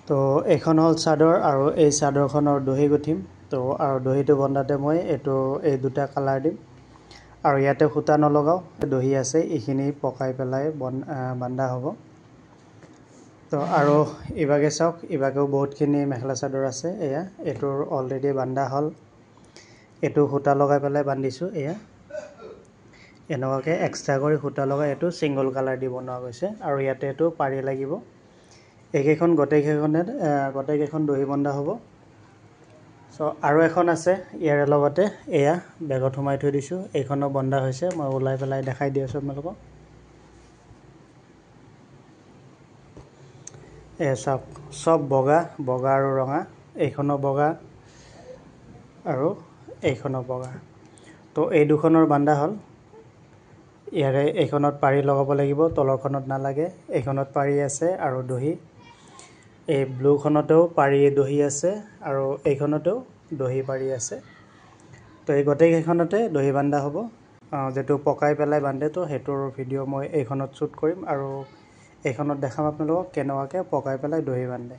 তো এইখন হ'ল চাদৰ আৰু এই চাদৰখনৰ দহি গুঠিম। তো আৰু দহিটো বন্ধাতে মই এই দুটা কালাৰ দিম আৰু ইয়াতে সূতা নলগাওঁ, দহি আছে এইখিনি পকাই পেলাই বান্ধা হ'ব। তো আৰু ইভাগে চাওক, ইভাগেও বহুতখিনি মেখেলা চাদৰ আছে। এইটোৰ অলৰেডি বান্ধা হ'ল, এইটো সূতা লগাই পেলাই বান্ধিছোঁ। এনেকুৱাকৈ এক্সট্ৰা কৰি সূতা লগাই এইটো ছিংগল কালাৰ দি বনোৱা গৈছে আৰু ইয়াতে এইটো পাৰি লাগিব। এইকেইখন গোটেইকেইখন দহি বন্ধা হ'ব। আৰু এখন আছে ইয়াৰে লগতে, বেগত সোমাই থৈ দিছোঁ, এইখনো বন্ধা হৈছে। মই ওলাই পেলাই দেখাই দি আছোঁ আপোনালোকক। চাওক, চব বগা আৰু ৰঙা, এইখনো বগা আৰু এইখনো বগা। তো এই দুখনৰ বান্ধা হ'ল। এইখনত পাৰি লগাব লাগিব, তলৰখনত নালাগে। এইখনত পাৰি আছে আৰু দহি, এই ব্লুখনতেও পাৰি দহি আছে আৰু এইখনতেও দহি পাৰি আছে। তো এই গোটেইকেইখনতে দহি বান্ধা হ'ব। যিটো পকাই পেলাই বান্ধে, তো সেইটোৰ ভিডিঅ' মই এইখনত শ্বুট কৰিম আৰু এইখনত দেখাম আপোনালোকক কেনেকুৱাকৈ পকাই পেলাই দহি বান্ধে।